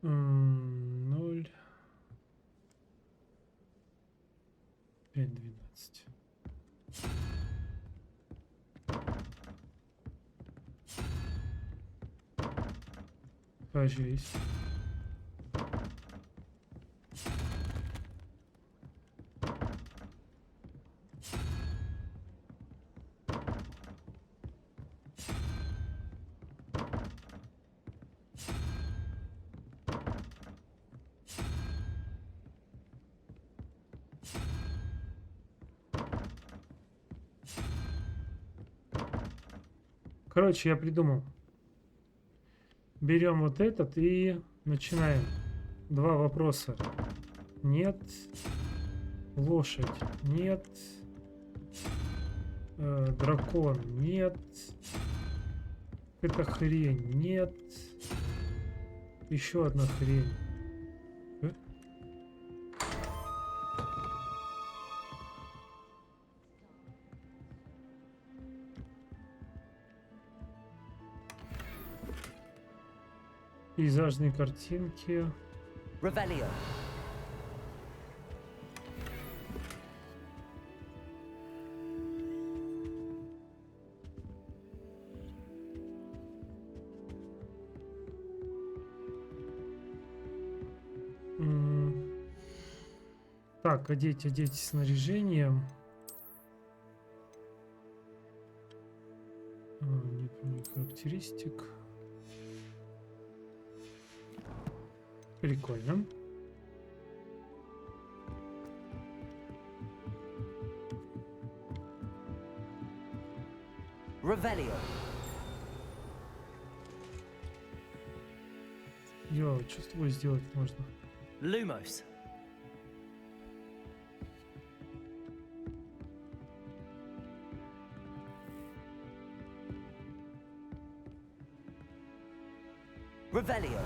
Ноль. 5, 12. Кажись. Короче, я придумал. Берем вот этот и начинаем. 2 вопроса. Нет. Лошадь. Нет. Дракон. Нет. Это хрень. Нет. Еще одна хрень. Пейзажные картинки. Revelio. Так, одеть снаряжение. Нет характеристик. Прикольно. Revelio. Йо, что с тобой сделать можно? Lumos. Revelio.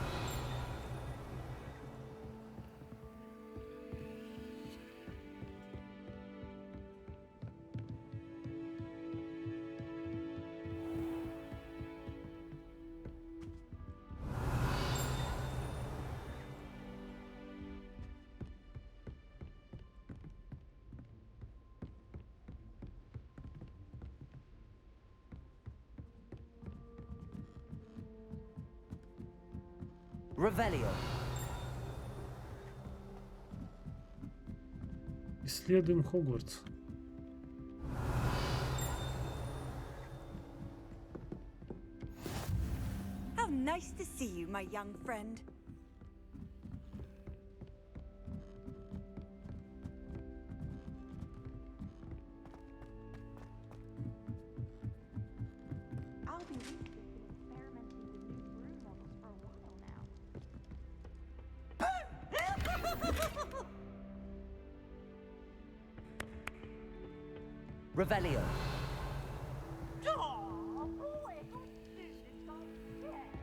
Revelio. Исследуем Хогвартс. How nice to see you, my young friend. I'll be researching and experimenting with new broom models for a while now. Revelio. Oh, boy, I can't do this. I'm scared.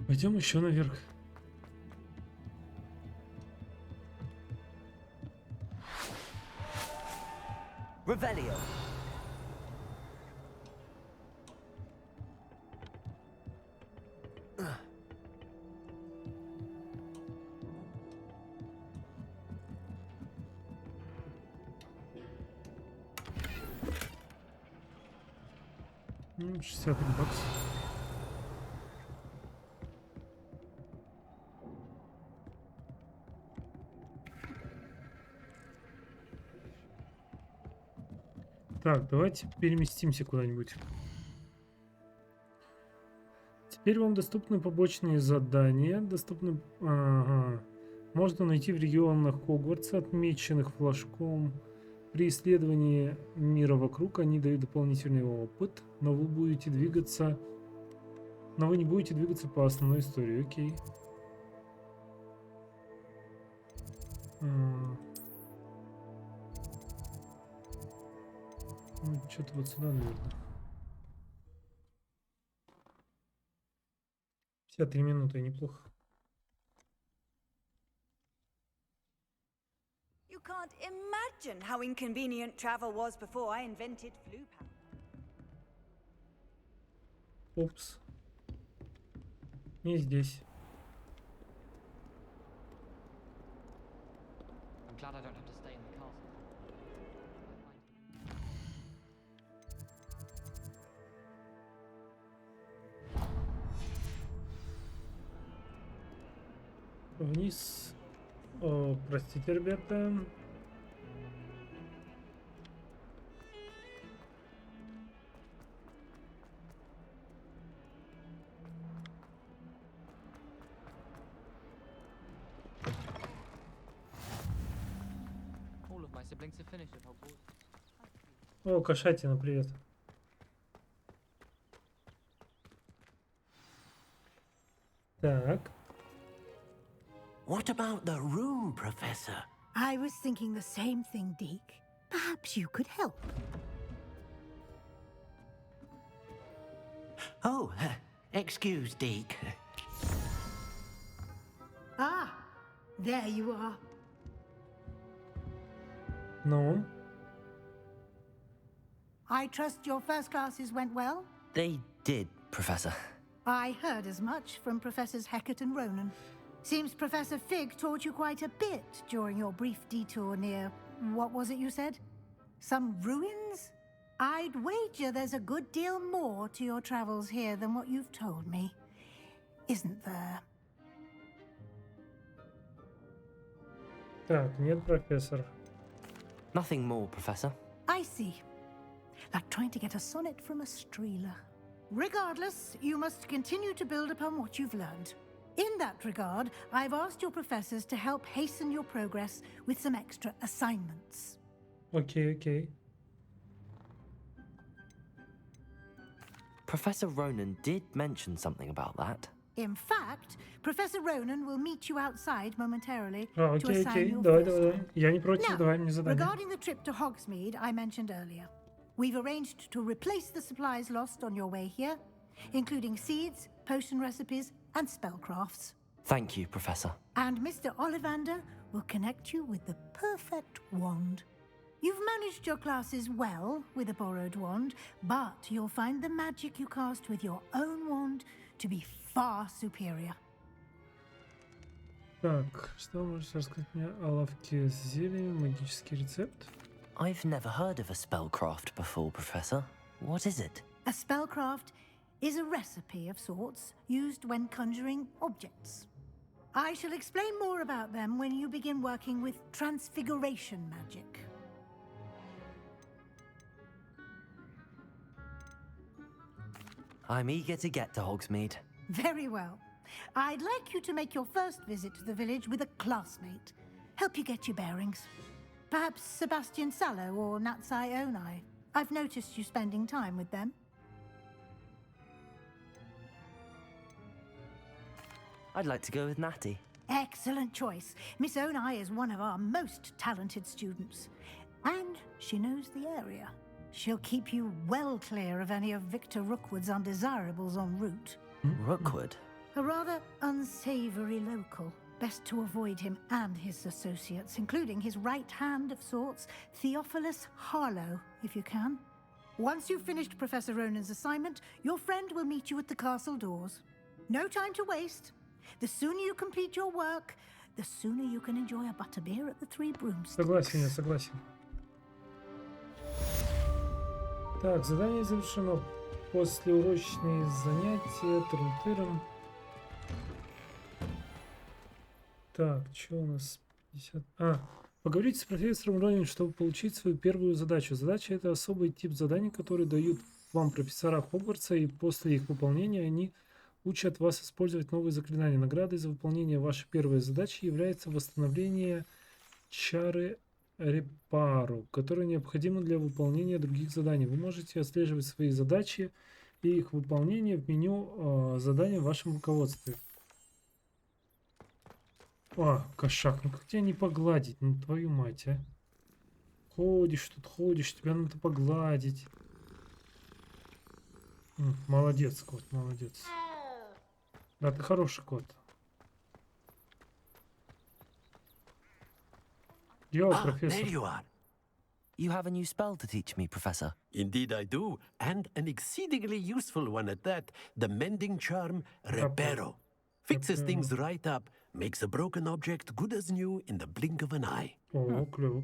Пойдем еще наверх. Revelio. Ну, 63 бакса. Так, давайте переместимся куда-нибудь. Теперь вам доступны побочные задания. Доступны... Ага. Можно найти в регионах Хогвартса, отмеченных флажком. При исследовании мира вокруг они дают дополнительный опыт, но вы будете двигаться... Но вы не будете двигаться по основной истории. Окей. Ну, что-то вот сюда, наверное. 53 минуты, неплохо. You can't imagine how inconvenient travel was before I invented flu power. Упс. Не здесь. I'm glad I don't have to stay in the castle. Вниз. О, простите, ребята. All of my siblings have finished at Hogwarts. О, кошатина, привет. Так. What about the room, Professor? I was thinking the same thing, Deke. Perhaps you could help. Oh, excuse, Deke. Ah, there you are. Ну? I trust your first classes went well? They did, Professor. I heard as much from Professors Hecat and Ronan. Seems Professor Fig taught you quite a bit during your brief detour near... what was it you said? Some ruins? I'd wager there's a good deal more to your travels here than what you've told me. Isn't there? Так, нет, профессор. Nothing more, Professor. I see. Like trying to get a sonnet from a streeler. Regardless, you must continue to build upon what you've learned. In that regard, I've asked your professors to help hasten your progress with some extra assignments. Okay. Professor Ronan did mention something about that. In fact, Professor Ronan will meet you outside momentarily to Окей, assign your давай. first. Я не против, Now, давай мне задание. regarding the trip to Hogsmeade I mentioned earlier, we've arranged to replace the supplies lost on your way here, including seeds, potion recipes, and spellcrafts. Thank you, Professor. And Mr. Ollivander will connect you with the perfect wand. You've managed your classes well with a borrowed wand, but you'll find the magic you cast with your own wand to be far superior. Так, что можешь рассказать мне о лавке с зельями, магический рецепт? I've never heard of a spellcraft before, Professor. What is it? A spellcraft is a recipe of sorts used when conjuring objects. I shall explain more about them when you begin working with transfiguration magic. I'm eager to get to Hogsmeade. Very well. I'd like you to make your first visit to the village with a classmate. Help you get your bearings. Perhaps Sebastian Sallow or XaOnline. I've noticed you spending time with them. I'd like to go with Natty. Excellent choice. Miss Onai is one of our most talented students. And she knows the area. She'll keep you well clear of any of Victor Rookwood's undesirables en route. Rookwood? A rather unsavory local. Best to avoid him and his associates, including his right hand of sorts, Theophilus Harlow, if you can. Once you've finished Professor Ronan's assignment, your friend will meet you at the castle doors. No time to waste. The sooner you complete your work, the sooner you can enjoy a butterbeer at the Three Broomsticks. Согласен, я согласен. Так, задание завершено. Послеурочные занятия трутыром. Так, что у нас? 50... Поговорите с профессором Ронин, чтобы получить свою первую задачу. Задача — это особый тип заданий, который дают вам профессора Хогвартса, и после их выполнения они учат вас использовать новые заклинания. Наградой за выполнение вашей первой задачи является восстановление чары репару, которая необходима для выполнения других заданий. Вы можете отслеживать свои задачи и их выполнение в меню задания в вашем руководстве. Кошак, ну как тебя не погладить? Ну твою мать, а. Ходишь тут, ходишь, тебя надо погладить. Молодец, кот, молодец. Да, ты хороший кот. There you are. You have a new spell to teach me, Professor. Indeed I do, and an exceedingly useful one at that. The mending charm, Reparo. Fixes things right up, makes a broken object good as new in the blink of an eye.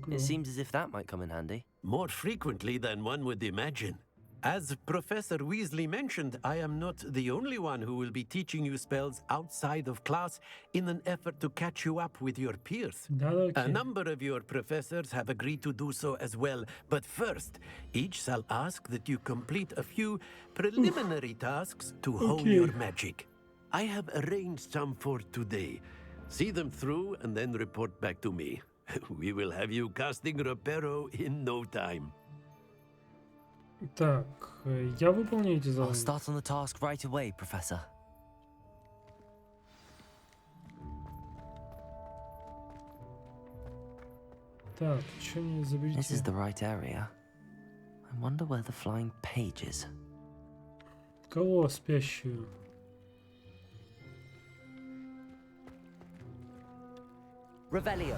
It seems as if that might come in handy. More frequently than one would imagine. As Professor Weasley mentioned, I am not the only one who will be teaching you spells outside of class in an effort to catch you up with your peers. A number of your professors have agreed to do so as well, but first, each shall ask that you complete a few preliminary tasks to hone your magic. I have arranged some for today. See them through and then report back to me. We will have you casting Reparo in no time. Так, я выполняю эти задания. I'll start on the task right away, Professor. Так, что мне заберите? This is the right area. I wonder where the flying page is. Кого спящую? Revelio.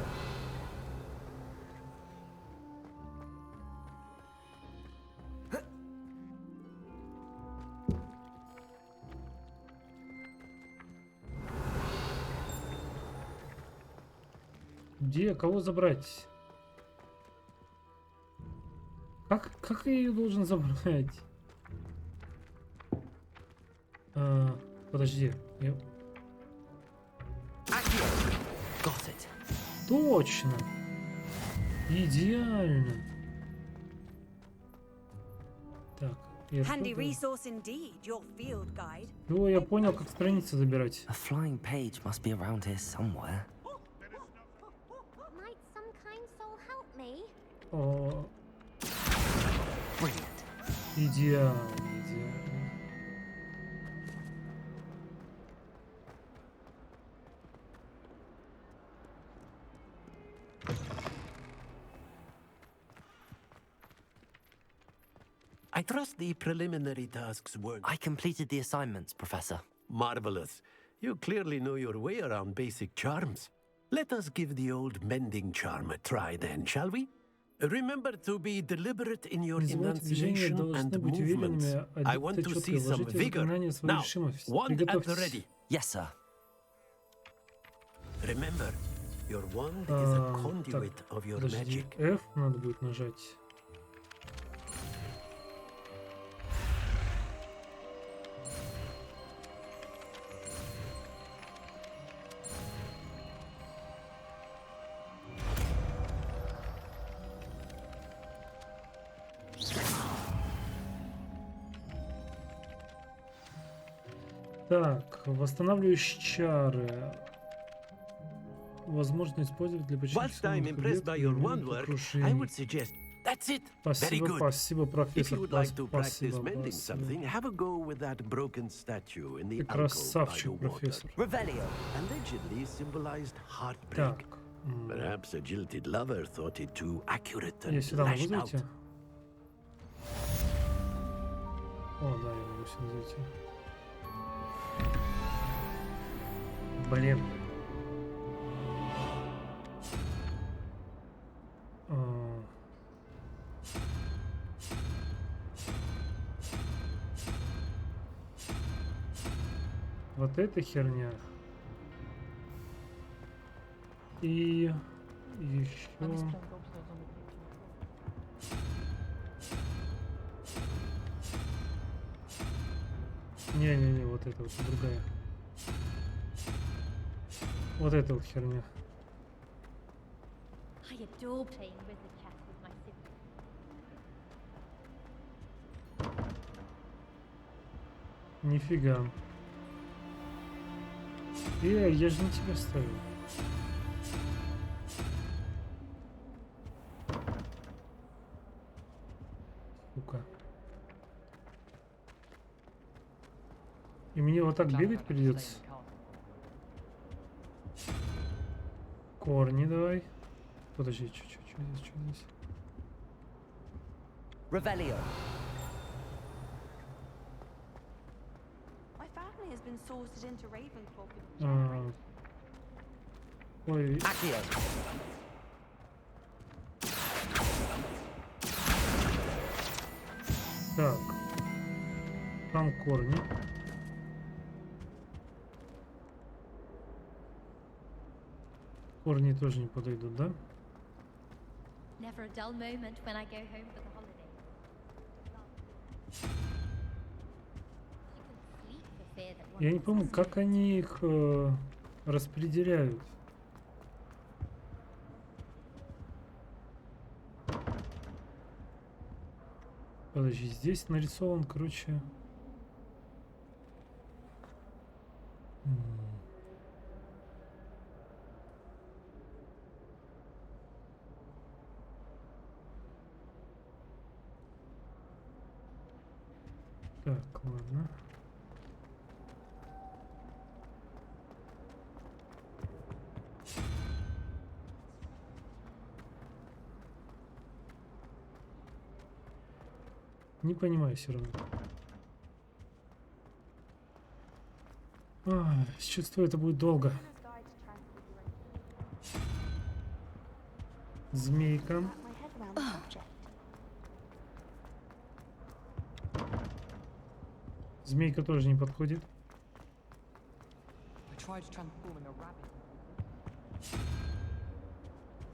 Где? Кого забрать? Как я ее должен забрать? Подожди. Got it. Точно. Идеально. Так, Handy resource indeed, your field guide. Ну, я понял, как страницы забирать. A flying page must be around here somewhere. Might some kind soul help me? О, Brilliant. идеально, идеально. I trust the preliminary tasks were... I completed the assignments, Professor. Marvelous. You clearly know your way around basic charms. Let us give the old mending charm a try then, shall we? Remember to be deliberate in your enunciation and movements. I want to see some vigor. Now, wand at the ready. Yes, sir. Remember, your wand is a conduit of your magic. F надо будет нажать. Так, восстанавливающие чары. Возможно использовать для Whilst I'm impressed by your wand work, I would suggest... That's it. Very good. Спасибо, профессор. If you would like to practice mending something, have a go with that broken statue in the alcove by the Красавчик, water. профессор. Revelio. Allegedly symbolized heartbreak. Так. Perhaps a jilted lover thought it too accurate Я and сюда могу lashed out. зайти? О, да, я могу сюда зайти. Блин. Вот эта херня. И еще... Не-не-не, вот это вот другая. Вот эта вот херня. I adore playing wizard chess with my siblings. Нифига. Я же не тебя ставил. Сука. И мне вот так бегать придется. Корни давай. Подожди, что здесь? Revelio. My family has been sorted into Ravenclaw. Ой. Accio. Так. Там корни. Корни тоже не подойдут, да? Never a dull moment when I go home for the holiday. Я не помню, как они их распределяют. Подожди, здесь нарисован, короче... Так, ладно. Не понимаю все равно. Чувствую, это будет долго. Змейка. Змейка тоже не подходит.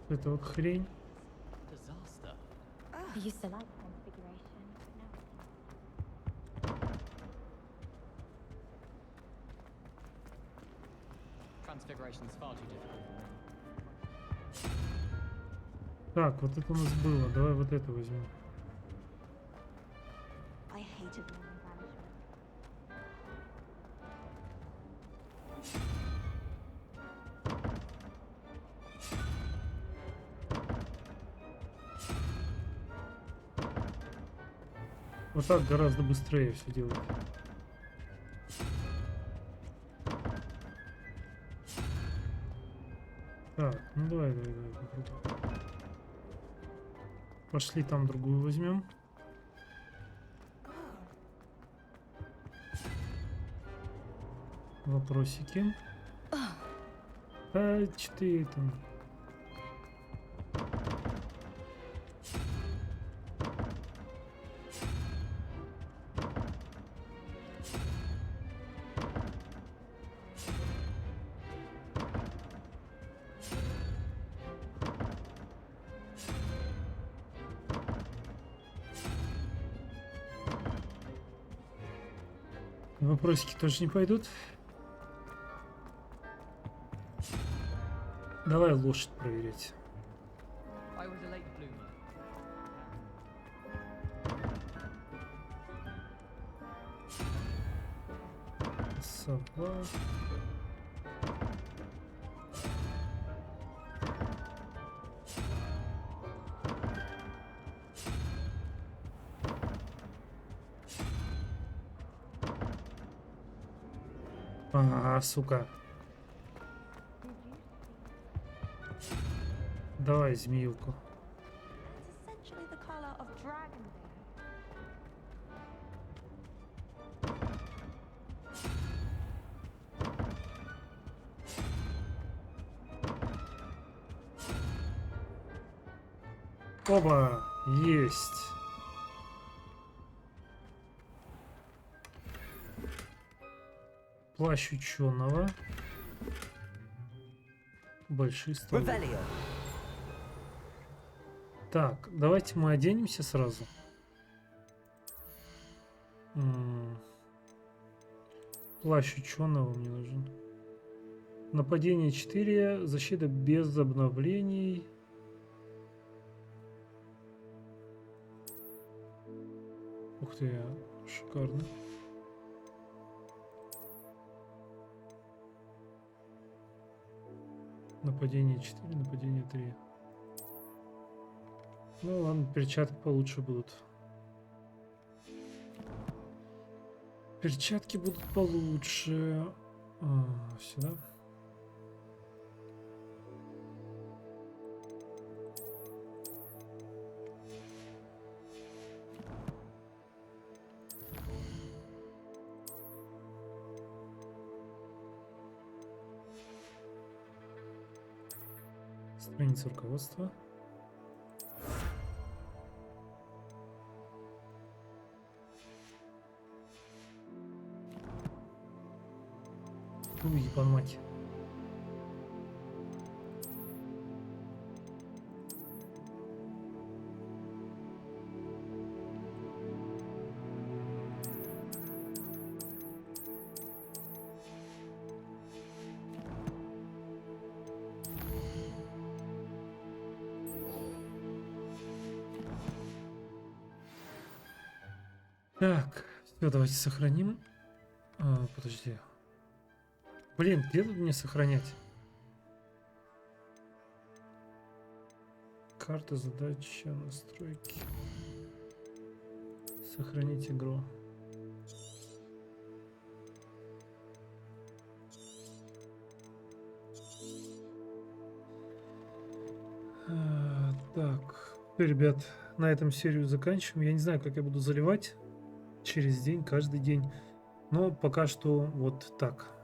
Это вот хрень. I used to like configuration, but now Transfiguration's far too difficult. Так, вот это у нас было. Давай вот это возьмем. I hate Вот так гораздо быстрее все делать. Так, ну давай попробуем. Пошли там другую возьмем. Вопросики. А, 4 там. Вопросики тоже не пойдут. Давай лошадь проверять. Сова. А, сука. Давай змеилку. Оба, есть. Плащ ученого. Большие столы. Так, давайте мы оденемся сразу. Плащ ученого мне нужен. Нападение 4, защита без обновлений. Ух ты, шикарно. Нападение 4, нападение 3. Ну ладно, перчатки получше будут. Перчатки будут получше. Сюда. Страница руководства. Ой, ебан мать. Так, все, давайте сохраним. Подожди. Блин, где тут мне сохранять? Карта, задача, настройки. Сохранить игру. Так, ребят, на этом серию заканчиваем. Я не знаю, как я буду заливать через день, каждый день. Но пока что вот так.